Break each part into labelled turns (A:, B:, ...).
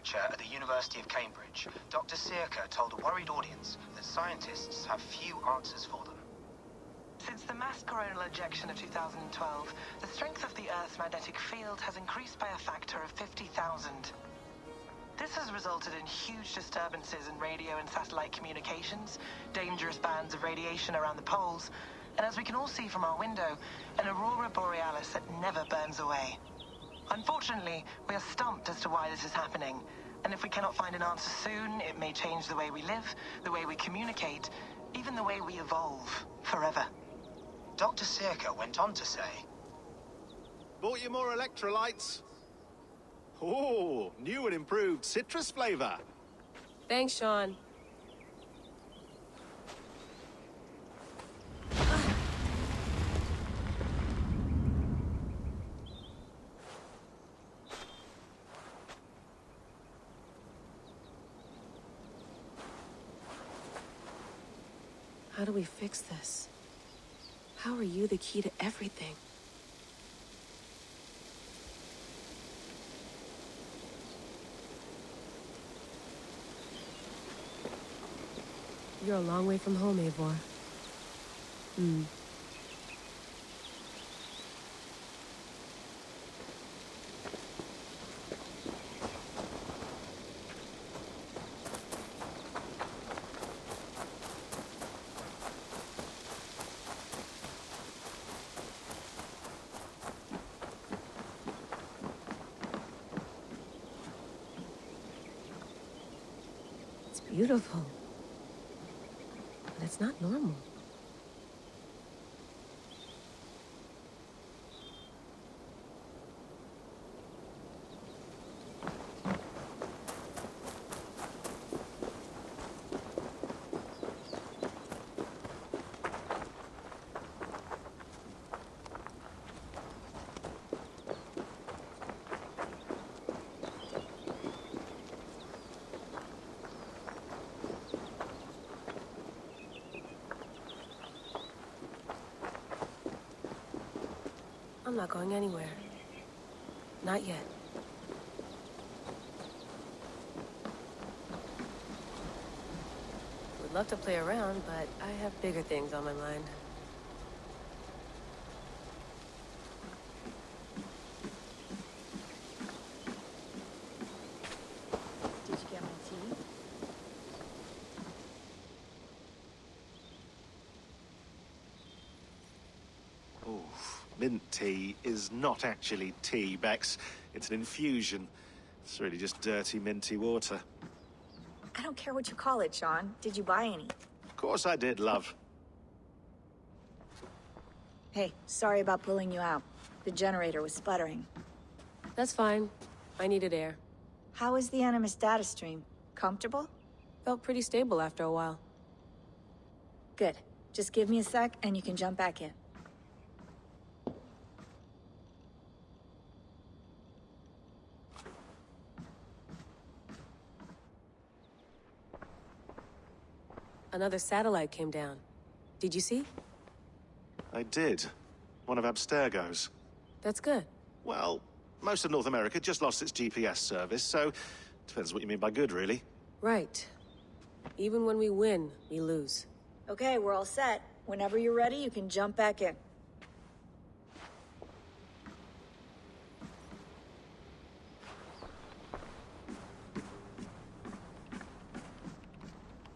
A: lecture at the University of Cambridge, Dr. Sirka told a worried audience that scientists have few answers for them.
B: Since the mass coronal ejection of 2012, the strength of the Earth's magnetic field has increased by a factor of 50,000. This has resulted in huge disturbances in radio and satellite communications, dangerous bands of radiation around the poles, and as we can all see from our window, an aurora borealis that never burns away. Unfortunately, we are stumped as to why this is happening, and if we cannot find an answer soon, it may change the way we live, the way we communicate, even the way we evolve, forever.
A: Dr. Sirka went on to say,
C: "Bought you more electrolytes? Oh, new and improved citrus flavor."
D: Thanks, Sean. How do we fix this? How are you the key to everything? You're a long way from home, Eivor. It's beautiful. But it's not normal. I'm not going anywhere. Not yet. Would love to play around, but I have bigger things on my mind.
E: Did you get my tea?
C: Mint tea is not actually tea, Bex. It's an infusion. It's really just dirty, minty water.
E: I don't care what you call it, Sean. Did you buy any?
C: Of course I did, love.
E: Hey, sorry about pulling you out. The generator was sputtering.
D: That's fine. I needed air.
E: How is the Animus data stream? Comfortable?
D: Felt pretty stable after a while.
E: Good. Just give me a sec and you can jump back in.
D: Another satellite came down. Did you see?
C: I did. One of Abstergo's.
D: That's good.
C: Well, most of North America just lost its GPS service, so depends what you mean by good, really.
D: Right. Even when we win, we lose.
E: Okay, we're all set. Whenever you're ready, you can jump back in.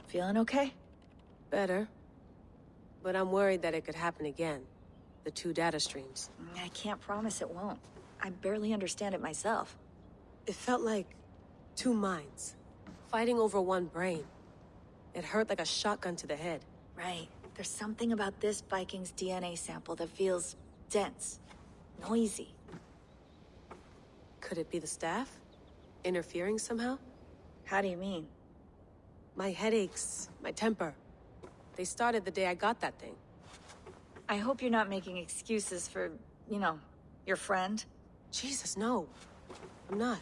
E: Feeling okay?
D: Better. But I'm worried that it could happen again. The two data streams.
E: I can't promise it won't. I barely understand it myself.
D: It felt like two minds, fighting over one brain. It hurt like a shotgun to the head.
E: Right. There's something about this Viking's DNA sample that feels dense, noisy.
D: Could it be the staff? Interfering somehow?
E: How do you mean?
D: My headaches, my temper. They started the day I got that thing.
E: I hope you're not making excuses for, you know, your friend.
D: Jesus, no. I'm not.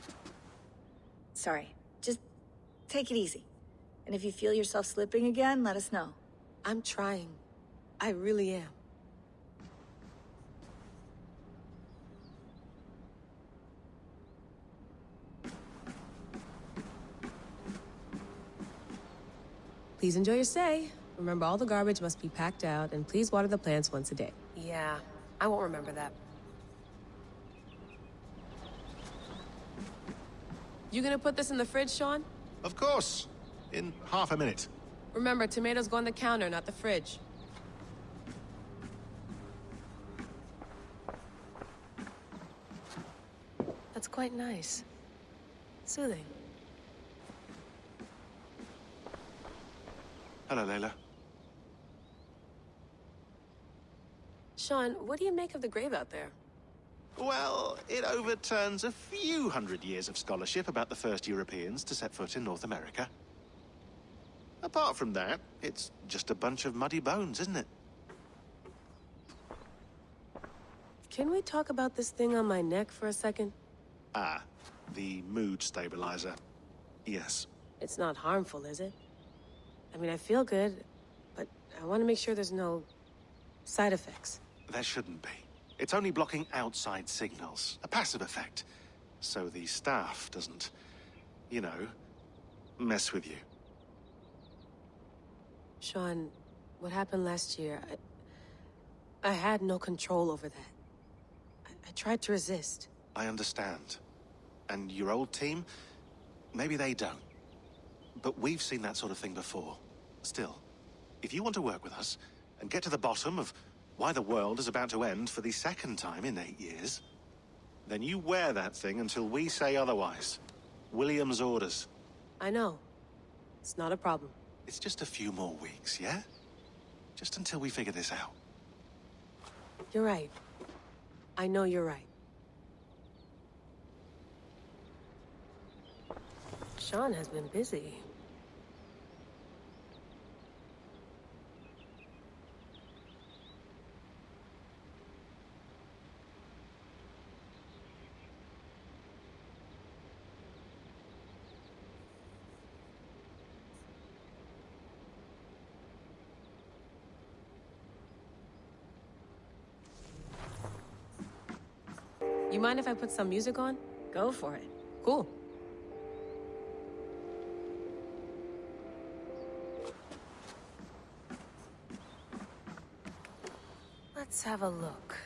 E: Sorry. Just take it easy. And if you feel yourself slipping again, let us know.
D: I'm trying. I really am. Please enjoy your stay. Remember, all the garbage must be packed out, and please water the plants once a day. Yeah, I won't remember that. You gonna put this in the fridge, Sean?
C: Of course. In half a minute.
D: Remember, tomatoes go on the counter, not the fridge. That's quite nice. Soothing.
C: Hello, Layla.
D: Sean, what do you make of the grave out there?
C: Well, it overturns a few hundred years of scholarship about the first Europeans to set foot in North America. Apart from that, it's just a bunch of muddy bones, isn't it?
D: Can we talk about this thing on my neck for a second?
C: Ah, the mood stabilizer. Yes.
D: It's not harmful, is it? I mean, I feel good, but I want to make sure there's no side effects.
C: There shouldn't be. It's only blocking outside signals, a passive effect. So the staff doesn't, you know, mess with you.
D: Sean, what happened last year, I had no control over that. I tried to resist.
C: I understand. And your old team, maybe they don't. But we've seen that sort of thing before. Still, if you want to work with us and get to the bottom of why the world is about to end for the second time in 8 years, then you wear that thing until we say otherwise. William's orders.
D: I know. It's not a problem.
C: It's just a few more weeks, yeah? Just until we figure this out.
D: You're right. I know you're right. Sean has been busy. You mind if I put some music on?
E: Go for it.
D: Cool. Let's have a look.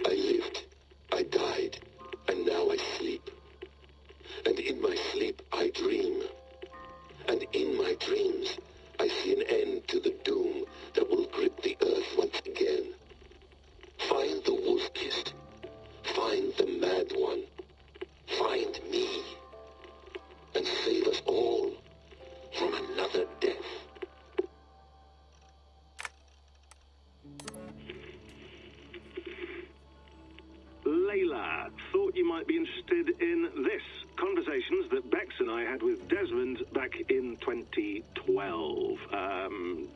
F: I lived, I died, and now I sleep. And in my sleep I dream. And in my dreams I see an end to the doom that will grip the earth once again. Find the wolf-kissed. Find the mad one. Find me. And save us all from another death.
G: Layla, thought you might be interested in this. Conversations that Bex and I had with Desmond back in 2012.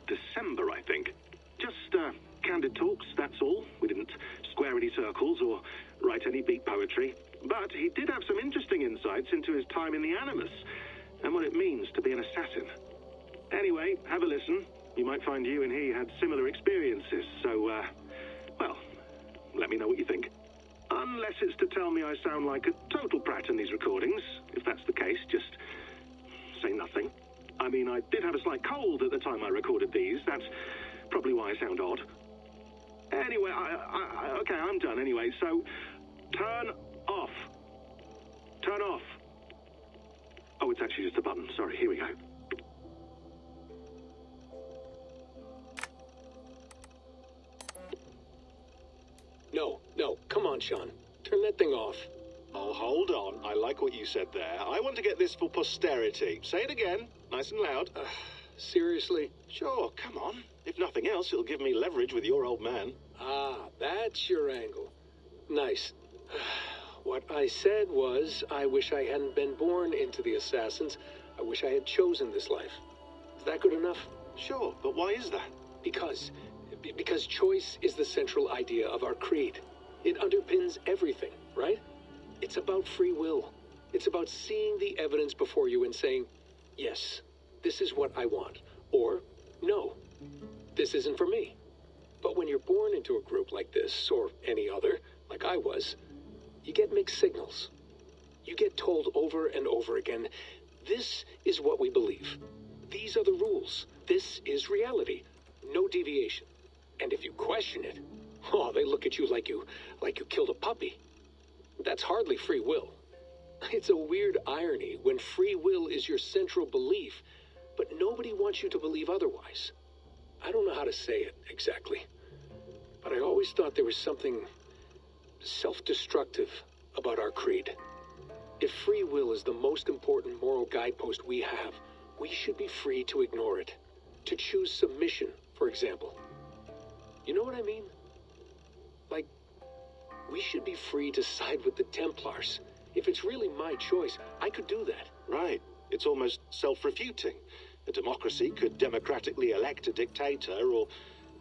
G: December, I think. Just candid talks, that's all. We didn't square any circles or write any beat poetry. But he did have some interesting insights into his time in the Animus and what it means to be an assassin. Anyway, have a listen. You might find you and he had similar experiences. So, well, let me know what you think. Unless it's to tell me I sound like a total brat in these recordings. If that's the case, just say nothing. I mean, I did have a slight cold at the time I recorded these. That's probably why I sound odd. Anyway, okay, I'm done anyway, so turn off. Turn off. Oh, it's actually just a button. Sorry, here we go.
H: No, come on, Sean. Turn that thing off.
C: Oh, hold on. I like what you said there. I want to get this for posterity. Say it again, nice and loud.
H: Seriously?
C: Sure, come on. If nothing else, it'll give me leverage with your old man.
H: Ah, that's your angle. Nice. what I said was, I wish I hadn't been born into the Assassins. I wish I had chosen this life. Is that good enough?
C: Sure, but why is that?
H: Because choice is the central idea of our creed. It underpins everything, right? It's about free will. It's about seeing the evidence before you and saying, yes, this is what I want. Or, no, this isn't for me. But when you're born into a group like this, or any other, like I was, you get mixed signals. You get told over and over again, this is what we believe. These are the rules. This is reality. No deviation. And if you question it, oh, they look at you like you killed a puppy. That's hardly free will. It's a weird irony when free will is your central belief, but nobody wants you to believe otherwise. I don't know how to say it exactly, but I always thought there was something self-destructive about our creed. If free will is the most important moral guidepost we have, we should be free to ignore it. To choose submission, for example. You know what I mean? Like, we should be free to side with the Templars. If it's really my choice, I could do that.
C: Right. It's almost self-refuting. A democracy could democratically elect a dictator or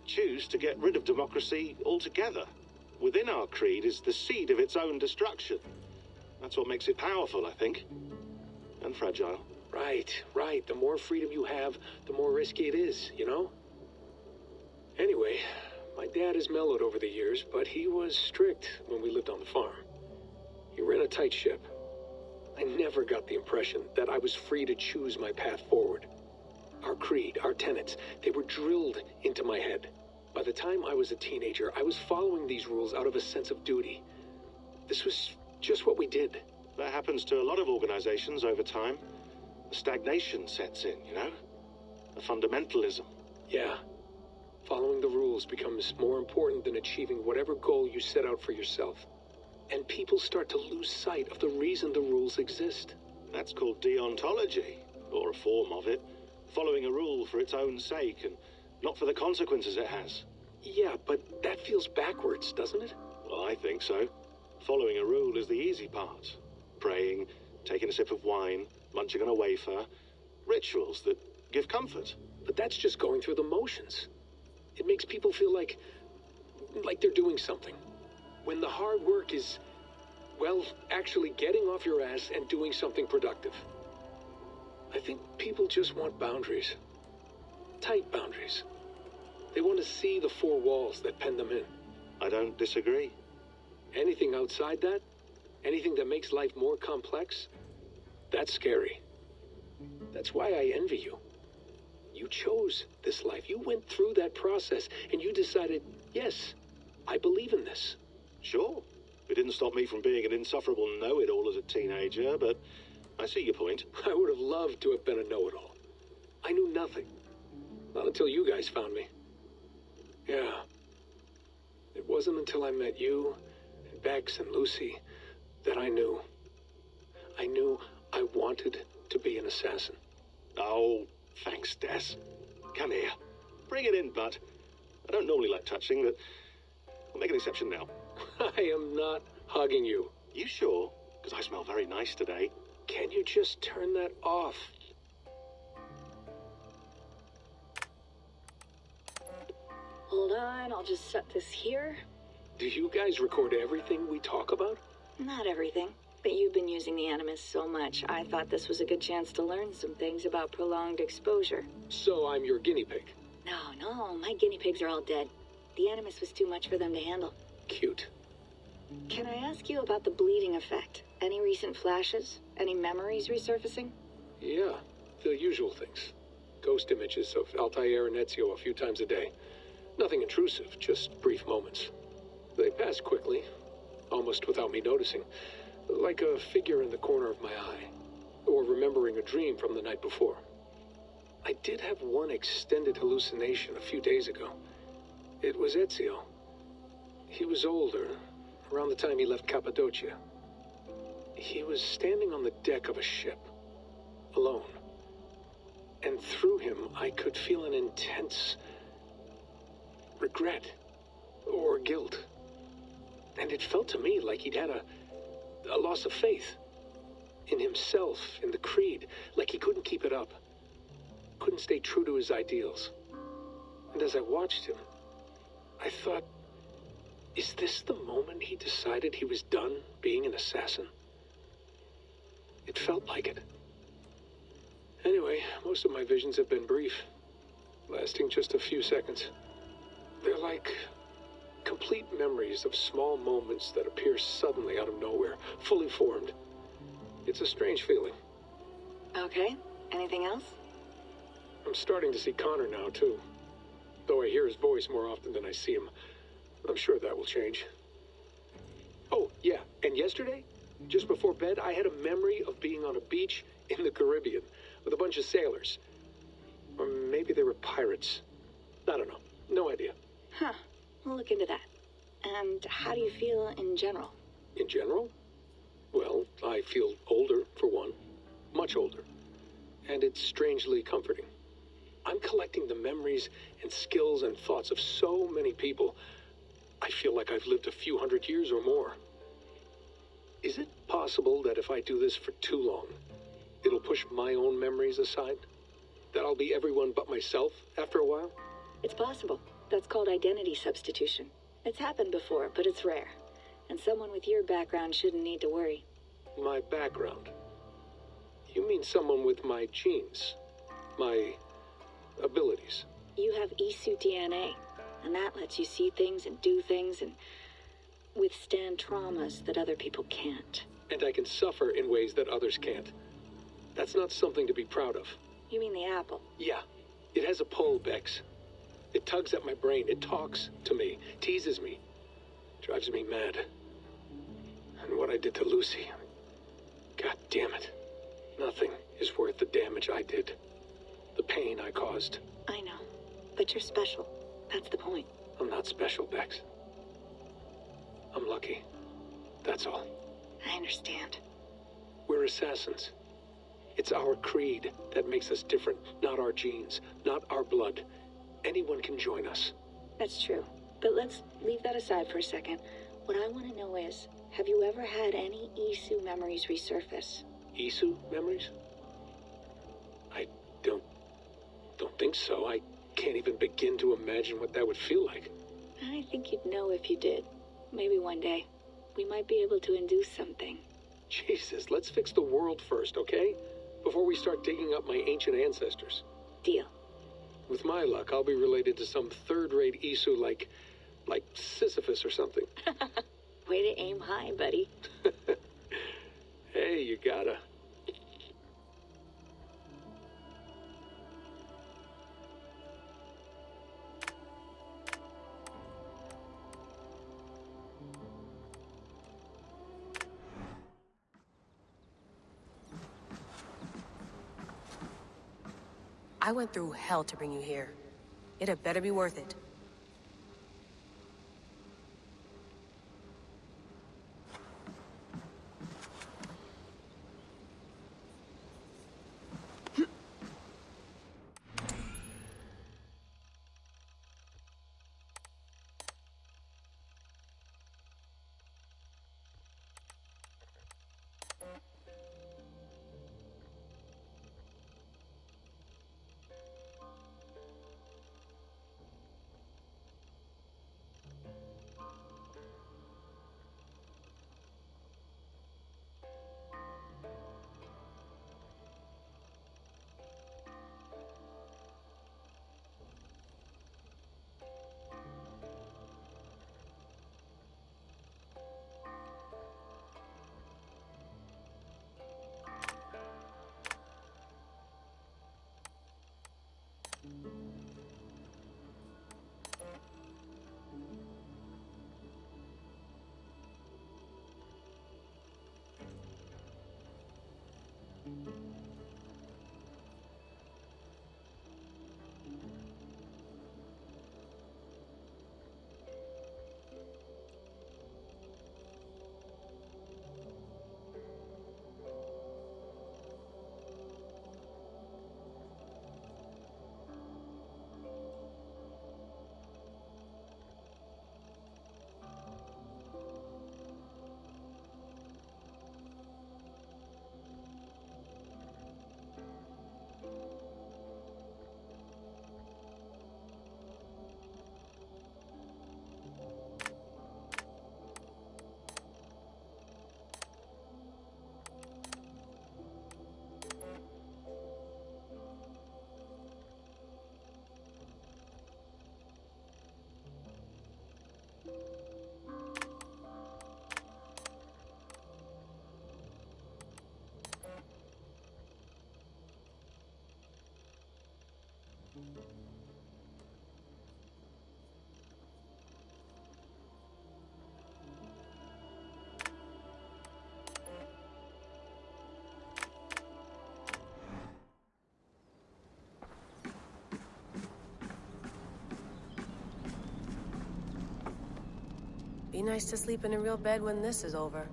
C: choose to get rid of democracy altogether. Within our creed is the seed of its own destruction. That's what makes it powerful, I think. And fragile.
H: Right. The more freedom you have, the more risky it is, you know? Anyway, my dad has mellowed over the years, but he was strict when we lived on the farm. He ran a tight ship. I never got the impression that I was free to choose my path forward. Our creed, our tenets, they were drilled into my head. By the time I was a teenager, I was following these rules out of a sense of duty. This was just what we did.
C: That happens to a lot of organizations over time. A stagnation sets in, you know? A fundamentalism.
H: Yeah. Following the rules becomes more important than achieving whatever goal you set out for yourself. And people start to lose sight of the reason the rules exist.
C: That's called deontology, or a form of it. Following a rule for its own sake and not for the consequences it has.
H: Yeah, but that feels backwards, doesn't it?
C: Well, I think so. Following a rule is the easy part. Praying, taking a sip of wine, munching on a wafer. Rituals that give comfort.
H: But that's just going through the motions. It makes people feel like they're doing something. When the hard work is, well, actually getting off your ass and doing something productive. I think people just want boundaries. Tight boundaries. They want to see the four walls that pen them in.
C: I don't disagree.
H: Anything outside that, anything that makes life more complex, that's scary. That's why I envy you. You chose this life. You went through that process and you decided, yes, I believe in this.
C: Sure. It didn't stop me from being an insufferable know-it-all as a teenager, but I see your point.
H: I would have loved to have been a know-it-all. I knew nothing. Not until you guys found me. Yeah. It wasn't until I met you, and Bex and Lucy, that I knew. I knew I wanted to be an assassin.
C: Oh, thanks, Des. Come here. Bring it in, bud. I don't normally like touching, but I'll make an exception now.
H: I am not hugging you.
C: You sure? Because I smell very nice today.
H: Can you just turn that off?
E: Hold on, I'll just set this here.
H: Do you guys record everything we talk about?
E: Not everything, but you've been using the Animus so much, I thought this was a good chance to learn some things about prolonged exposure.
H: So I'm your guinea pig.
E: No, my guinea pigs are all dead. The Animus was too much for them to handle.
H: Cute.
E: Can I ask you about the bleeding effect? Any recent flashes? Any memories resurfacing?
H: Yeah, the usual things. Ghost images of Altair and Ezio a few times a day. Nothing intrusive, just brief moments. They pass quickly, almost without me noticing. Like a figure in the corner of my eye. Or remembering a dream from the night before. I did have one extended hallucination a few days ago. It was Ezio. He was older, around the time he left Cappadocia. He was standing on the deck of a ship, alone. And through him, I could feel an intense regret or guilt. And it felt to me like he'd had a loss of faith. In himself, in the Creed, like he couldn't keep it up. Couldn't stay true to his ideals. And as I watched him, I thought, is this the moment he decided he was done being an assassin? It felt like it. Anyway, most of my visions have been brief, lasting just a few seconds. They're like complete memories of small moments that appear suddenly out of nowhere, fully formed. It's a strange feeling.
E: Okay, anything else?
H: I'm starting to see Connor now, too. Though I hear his voice more often than I see him. I'm sure that will change. Oh, yeah, and yesterday, just before bed, I had a memory of being on a beach in the Caribbean with a bunch of sailors. Or maybe they were pirates. I don't know. No idea.
E: Huh. We'll look into that. And how do you feel in general?
H: In general? Well, I feel older, for one. Much older. And it's strangely comforting. I'm collecting the memories and skills and thoughts of so many people. I feel like I've lived a few hundred years or more. Is it possible that if I do this for too long, it'll push my own memories aside? That I'll be everyone but myself after a while?
E: It's possible. That's called identity substitution. It's happened before, but it's rare. And someone with your background shouldn't need to worry.
H: My background? You mean someone with my genes? My abilities?
E: You have Isu DNA, and that lets you see things and do things and withstand traumas that other people can't.
H: And I can suffer in ways that others can't. That's not something to be proud of.
E: You mean the apple?
H: Yeah. It has a pull, Bex. It tugs at my brain. It talks to me. Teases me. Drives me mad. And what I did to Lucy... God damn it. Nothing is worth the damage I did. The pain I caused.
E: I know. But you're special. That's the point.
H: I'm not special, Bex. I'm lucky. That's all.
E: I understand.
H: We're assassins. It's our creed that makes us different, not our genes, not our blood. Anyone can join us.
E: That's true. But let's leave that aside for a second. What I want to know is, have you ever had any Isu memories resurface?
H: Isu memories? I don't think so. I can't even begin to imagine what that would feel like.
E: I think you'd know if you did. Maybe one day. We might be able to induce something.
H: Jesus, let's fix the world first, okay? Before we start digging up my ancient ancestors.
E: Deal.
H: With my luck, I'll be related to some third-rate Isu like Sisyphus or something.
E: Way to aim high, buddy.
H: Hey, you gotta.
D: I went through hell to bring you here. It had better be worth it. Be nice to sleep in a real bed when this is over.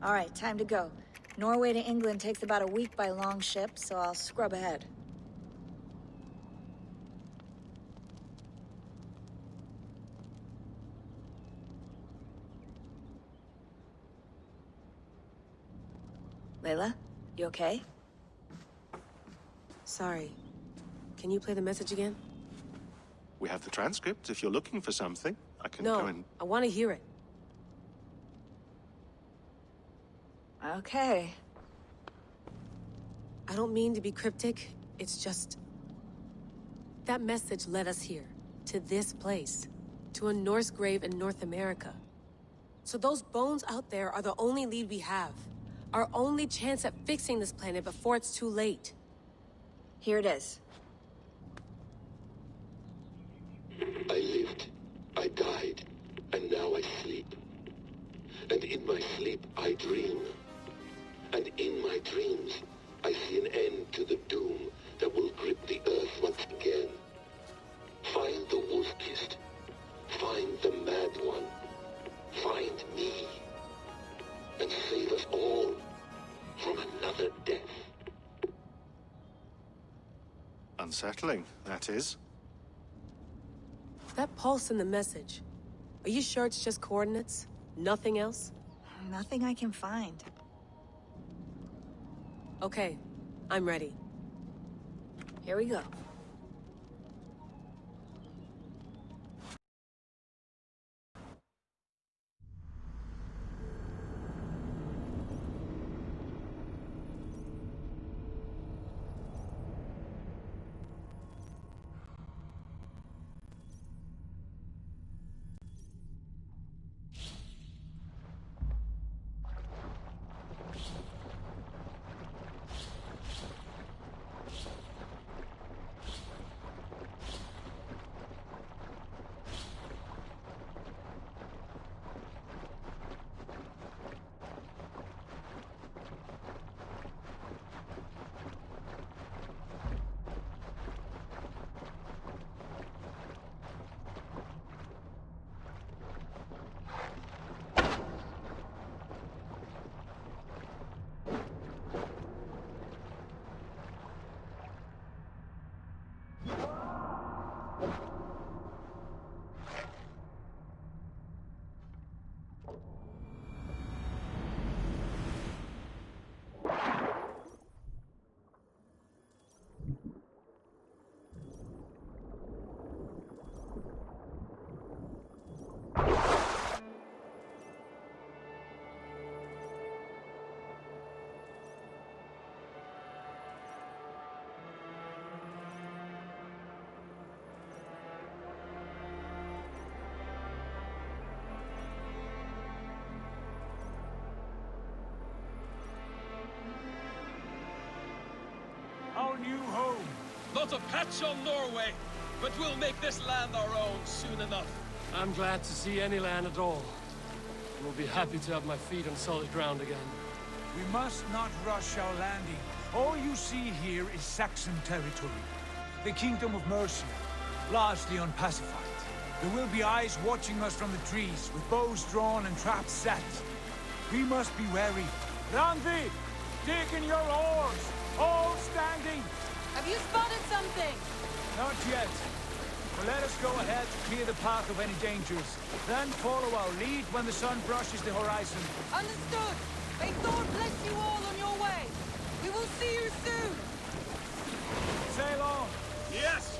I: All right, time to go. Norway to England takes about a week by long ship, so I'll scrub ahead. Layla, you okay?
D: Sorry. Can you play the message again?
C: We have the transcript. If you're looking for something, I can
D: No,
C: go and...
D: I want to hear it.
I: Okay.
D: I don't mean to be cryptic. It's just... that message led us here. To this place. To a Norse grave in North America. So those bones out there are the only lead we have. Our only chance at fixing this planet before it's too late.
I: Here it is.
F: I lived, I died, and now I sleep. And in my sleep I dream. And in my dreams I see an end to the doom that will grip the earth once again. Find the wolf-kissed. Find the mad one. Find me. And save us all from another death.
C: Unsettling, that is.
D: That pulse in the message. Are you sure it's just coordinates? Nothing else?
I: Nothing I can find.
D: Okay, I'm ready.
I: Here we go.
J: Our new home.
K: Not a patch on Norway, but we'll make this land our own soon enough.
J: I'm glad to see any land at all. And will be happy to have my feet on solid ground again.
L: We must not rush our landing. All you see here is Saxon territory. The Kingdom of Mercia, largely unpacified. There will be eyes watching us from the trees, with bows drawn and traps set. We must be wary. Randvi, dig in your oars! All standing!
M: Have you spotted something?
L: Not yet. But let us go ahead to clear the path of any dangers. Then follow our lead when the sun brushes the horizon.
M: Understood. May Thor bless you all on your way. We will see you soon.
L: Sail on.
K: Yes!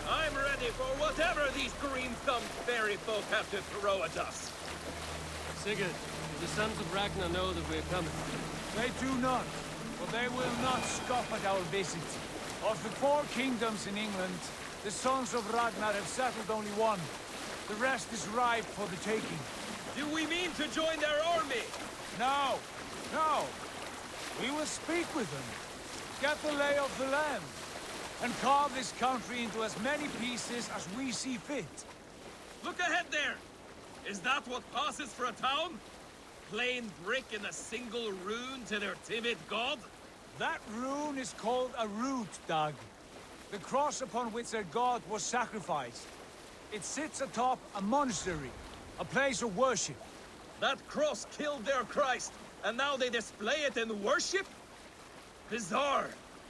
K: I'm ready for whatever these green-thumbed fairy folk have to throw at us.
J: Sigurd, the sons of Ragnar know that we're coming.
L: They do not. But they will not scoff at our visit. Of the 4 kingdoms in England, the sons of Ragnar have settled only one. The rest is ripe for the taking.
K: Do we mean to join their army?
L: No. No. We will speak with them. Get the lay of the land. And carve this country into as many pieces as we see fit.
K: Look ahead there! Is that what passes for a town? Plain brick in a single rune to their timid god?
L: That rune is called a root, Doug. The cross upon which their god was sacrificed. It sits atop a monastery, a place of worship.
K: That cross killed their Christ, and now they display it in worship? Bizarre.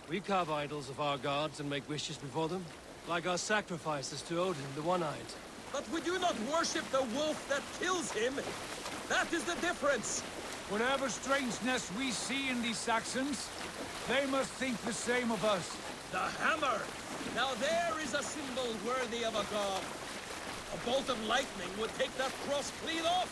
J: We carve idols of our gods and make wishes before them, like our sacrifices to Odin, the One-Eyed.
K: But we do not worship the wolf that kills him. That is the difference.
L: Whatever strangeness we see in these Saxons, they must think the same of us.
K: The hammer! Now there is a symbol worthy of a god. A bolt of lightning would take that cross clean off.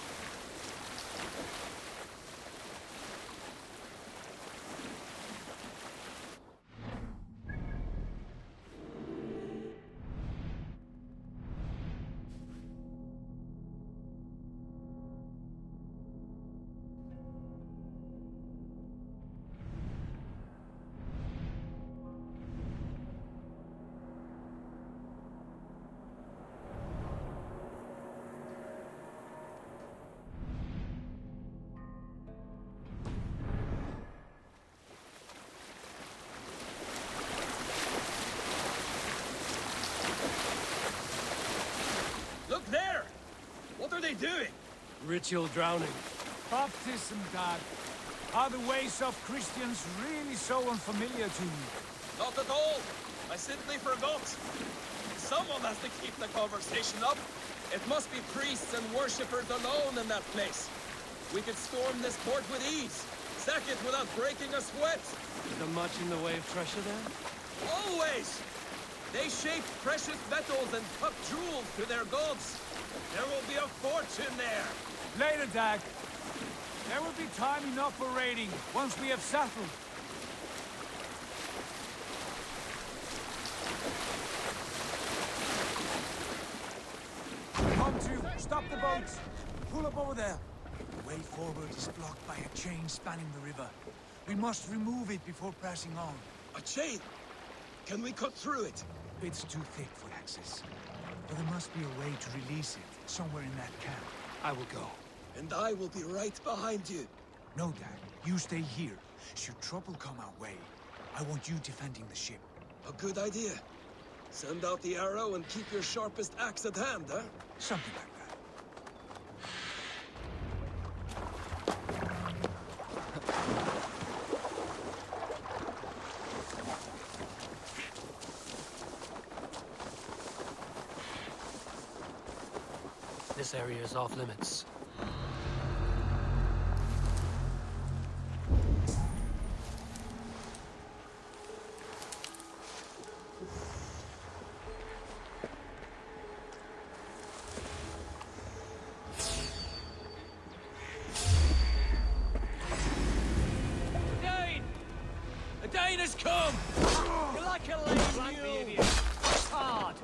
K: Look there! What are they doing?
J: Ritual drowning.
L: Baptism, Dad. Are the ways of Christians really so unfamiliar to you?
K: Not at all. I simply forgot. Someone has to keep the conversation up. It must be priests and worshippers alone in that place. We could storm this port with ease. Sack it without breaking a sweat.
J: Is there much in the way of treasure there?
K: Always! They shape precious metals and cut jewels to their gods. There will be a fortune there.
L: Later, Dag. There will be time enough for raiding, once we have settled. Come to, stop the boats. Pull up over there. The way forward is blocked by a chain spanning the river. We must remove it before pressing on.
K: A chain? Can we cut through it?
L: It's too thick for access. But there must be a way to release it, somewhere in that camp.
J: I will go.
K: And I will be right behind you.
L: No, Dad. You stay here. Should trouble come our way, I want you defending the ship.
K: A good idea. Send out the arrow and keep your sharpest axe at hand, huh?
L: Something like that.
J: This area is off limits.
K: Dane! A Dane has come! You're like a lame mule! Push hard!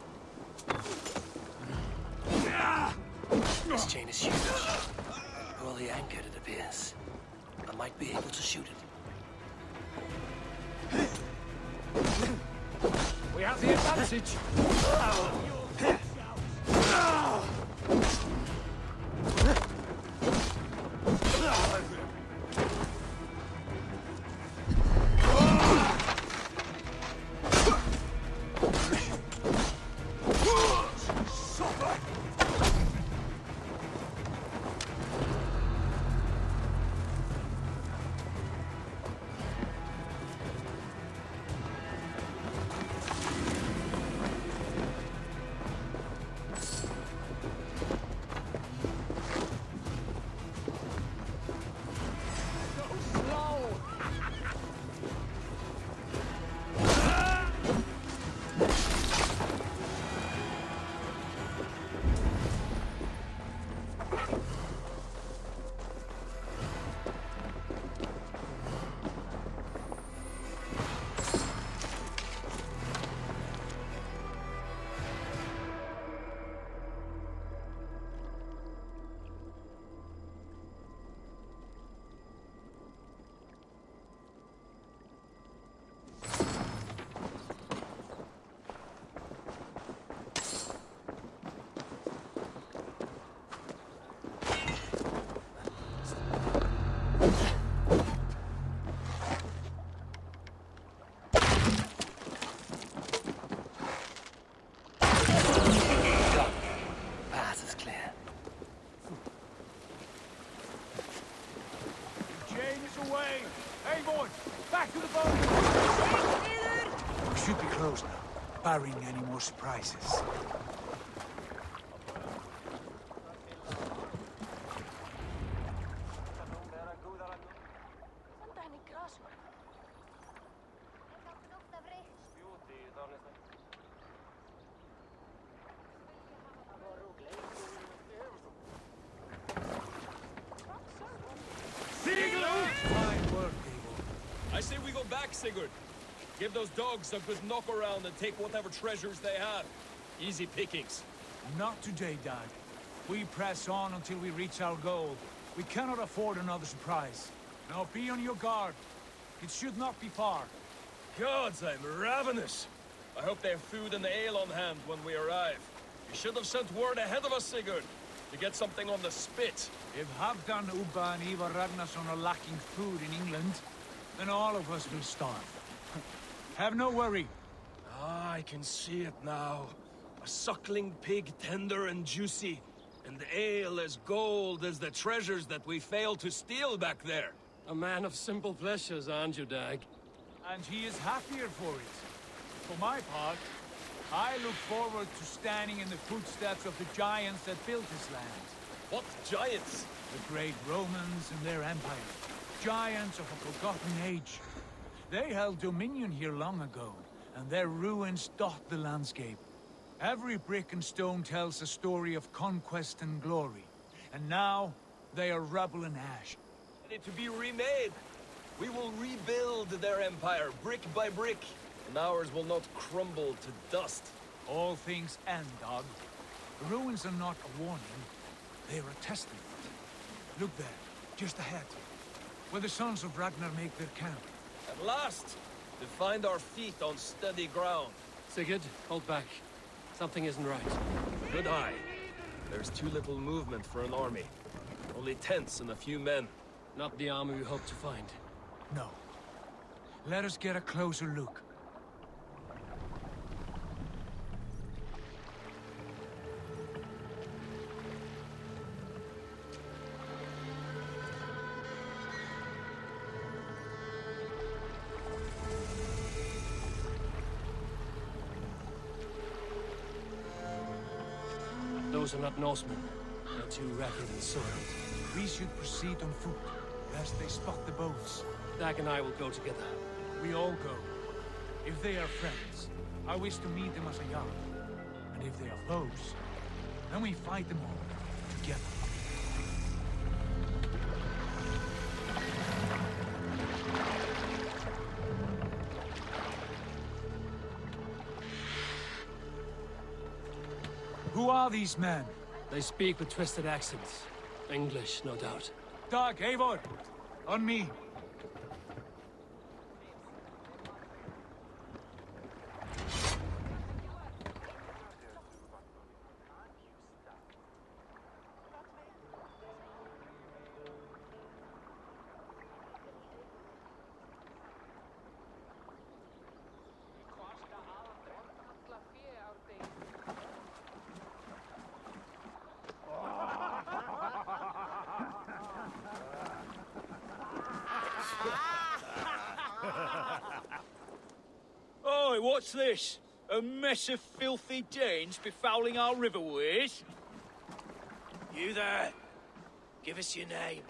J: This chain is huge. Poorly anchored, it appears. I might be able to shoot it.
L: We have the advantage! should be closed now, barring any more surprises.
K: I say we go back, Sigurd. Give those dogs a good knock around and take whatever treasures they have. Easy pickings.
L: Not today, Dad. We press on until we reach our goal. We cannot afford another surprise. Now be on your guard. It should not be far.
K: Gods, I'm ravenous. I hope they have food and ale on hand when we arrive. You should have sent word ahead of us, Sigurd, to get something on the spit.
L: If Halfdan, Ubba and Eivor Ragnarsson are lacking food in England, then all of us will starve. Have no worry.
K: Ah, I can see it now. A suckling pig, tender and juicy, and ale as gold as the treasures that we failed to steal back there.
J: A man of simple pleasures, aren't you, Dag?
L: And he is happier for it. For my part, I look forward to standing in the footsteps of the giants that built this land.
K: What giants?
L: The great Romans and their empire. Giants of a forgotten age. They held dominion here long ago, and their ruins dot the landscape. Every brick and stone tells a story of conquest and glory. And now, they are rubble and ash.
K: Ready to be remade. We will rebuild their empire, brick by brick, and ours will not crumble to dust.
L: All things end, dog. The ruins are not a warning. They are a testament. Look there, just ahead, where the sons of Ragnar make their camp.
K: At last, to find our feet on steady ground.
J: Sigurd, hold back. Something isn't right.
K: Good eye. There's too little movement for an army. Only tents and a few men.
J: Not the army we hope to find.
L: No. Let us get a closer look.
J: Those are not Norsemen. They're too ragged and soiled.
L: We should proceed on foot, lest they spot the boats.
J: Dag and I will go together.
L: We all go. If they are friends, I wish to meet them as a yard. And if they are foes, then we fight them all, together. Who are these men?
J: They speak with twisted accents. English, no doubt.
L: Dag, Eivor! On me!
N: Oi, what's this? A mess of filthy Danes befouling our riverways? You there. Give us your name.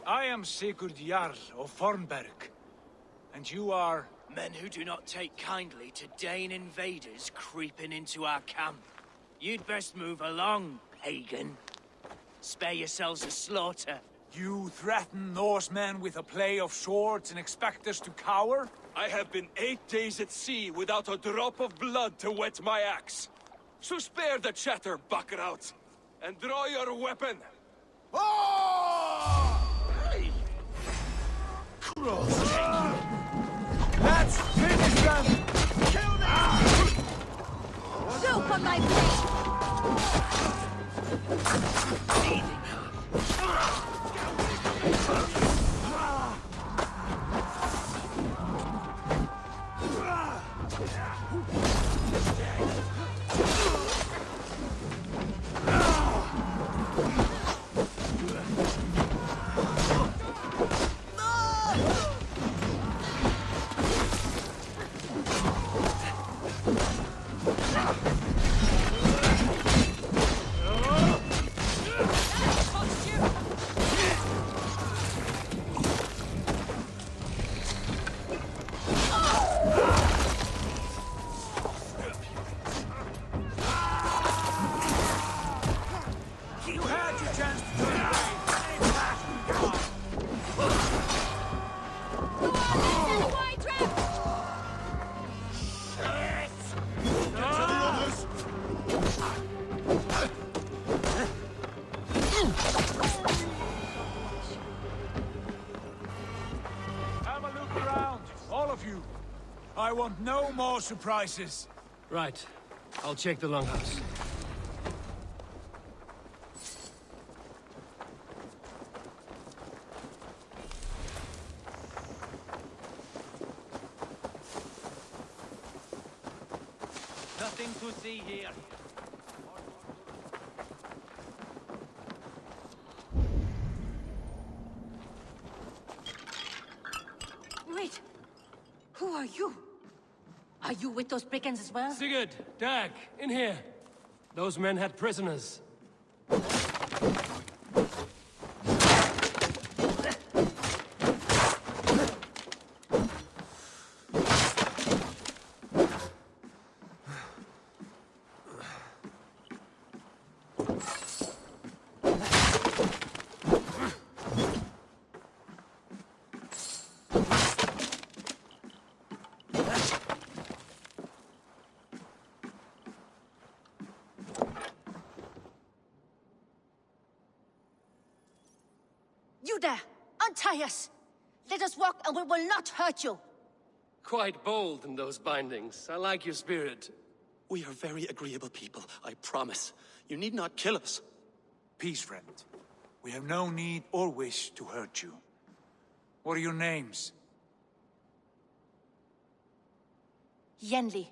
L: I am Sigurd Jarl of Fornberg. And you are...
N: Men who do not take kindly to Dane invaders creeping into our camp. You'd best move along, pagan. Spare yourselves a slaughter.
L: You threaten Norsemen with a play of swords and expect us to cower?
K: I have been 8 days at sea without a drop of blood to wet my axe. So spare the chatter, Buckerout, and draw your weapon.
L: Hey! Let's finish them!
M: Kill them! Soup on my plate!
L: you. I want no more surprises.
J: Right. I'll check the longhouse.
N: Nothing to see here.
O: Wait! Who are you? Are you with those brigands as well?
J: Sigurd, Dag, in here. Those men had prisoners.
O: You there! Untie us! Let us walk and we will not hurt you!
J: Quite bold in those bindings. I like your spirit.
P: We are very agreeable people, I promise. You need not kill us.
L: Peace, friend. We have no need or wish to hurt you. What are your names?
O: Yenli.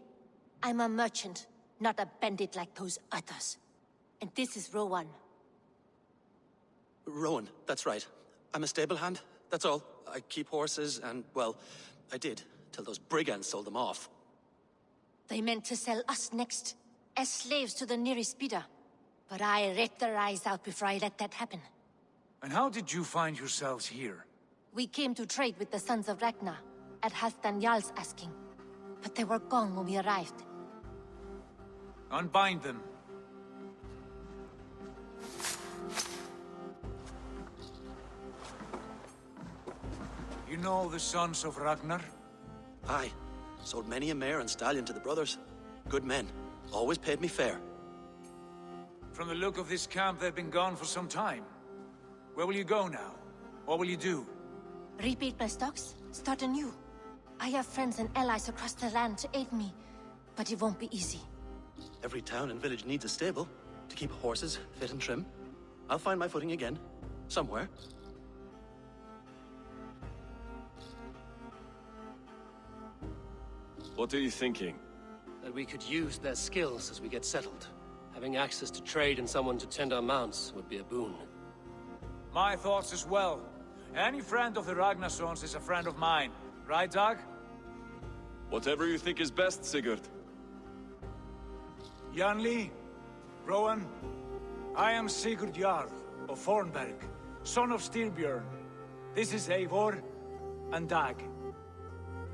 O: I'm a merchant, not a bandit like those others. And this is Rowan.
P: Rowan, that's right. I'm a stable hand, that's all. I keep horses and, well, I did, till those brigands sold them off.
O: They meant to sell us next, as slaves to the nearest bidder. But I ripped their eyes out before I let that happen.
L: And how did you find yourselves here?
O: We came to trade with the Sons of Ragnar, at Halfdan Jarl's asking. But they were gone when we arrived.
L: Unbind them. You know the Sons of Ragnar?
P: Aye. Sold many a mare and stallion to the brothers. Good men. Always paid me fair.
L: From the look of this camp, they've been gone for some time. Where will you go now? What will you do?
O: Rebuild my stocks, start anew. I have friends and allies across the land to aid me, but it won't be easy.
P: Every town and village needs a stable to keep horses fit and trim. I'll find my footing again. Somewhere.
K: What are you thinking?
J: That we could use their skills as we get settled. Having access to trade and someone to tend our mounts would be a boon.
L: My thoughts as well. Any friend of the Ragnarsons is a friend of mine. Right, Dag?
K: Whatever you think is best, Sigurd.
L: Janli, Rowan, I am Sigurd Jarl of Fornberg, son of Styrbjörn. This is Eivor and Dag.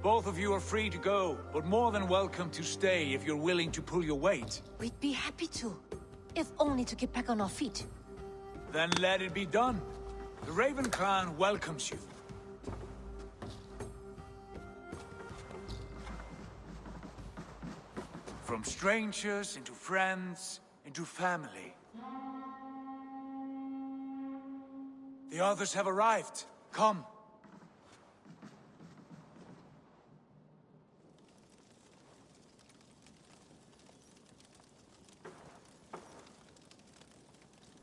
L: Both of you are free to go, but more than welcome to stay if you're willing to pull your weight.
O: We'd be happy to, if only to get back on our feet.
L: Then let it be done. The Raven Clan welcomes you. From strangers into friends, into family. The others have arrived. Come.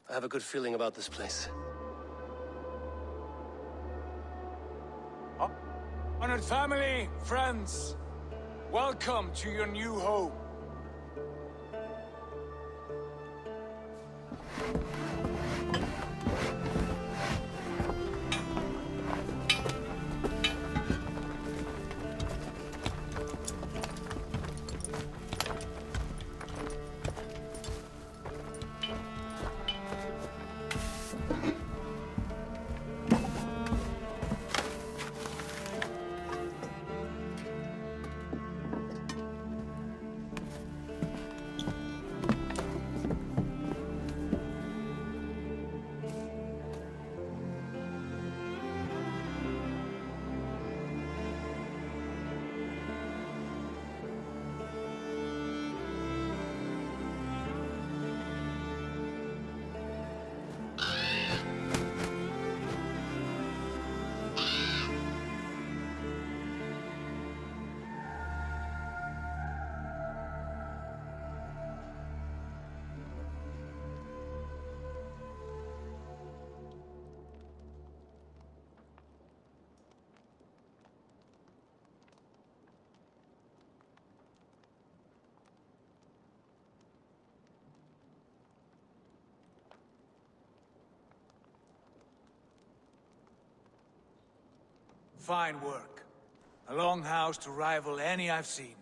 J: I have a good feeling about this place.
L: Honored family, friends, welcome to your new home. Fine work. A longhouse to rival any I've seen.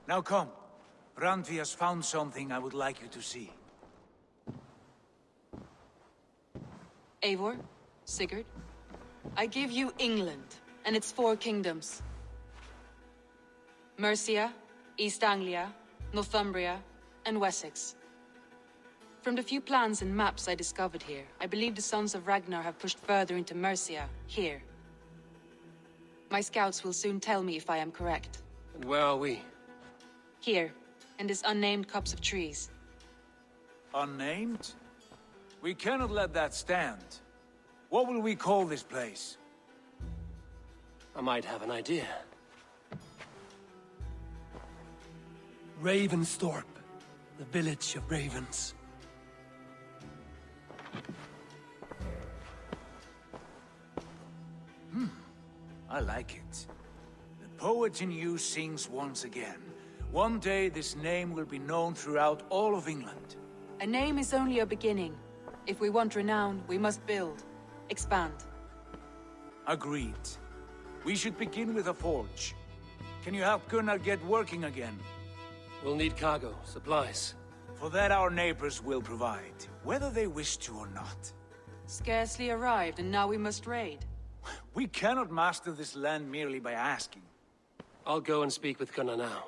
L: Now come. Randvi has found something I would like you to see.
M: Eivor, Sigurd, I give you England and its 4 kingdoms. Mercia, East Anglia, Northumbria, and Wessex. From the few plans and maps I discovered here, I believe the Sons of Ragnar have pushed further into Mercia, here. My scouts will soon tell me if I am correct.
J: And where are we?
M: Here, in this unnamed copse of trees.
L: Unnamed? We cannot let that stand. What will we call this place?
J: I might have an idea. Ravensthorpe, the village of ravens.
L: I like it. The poet in you sings once again. One day this name will be known throughout all of England.
M: A name is only a beginning. If we want renown, we must build, expand.
L: Agreed. We should begin with a forge. Can you help Gunnar get working again?
J: We'll need cargo, supplies.
L: For that our neighbors will provide, whether they wish to or not.
M: Scarcely arrived, and now we must raid.
L: We cannot master this land merely by asking.
J: I'll go and speak with Gunnar now.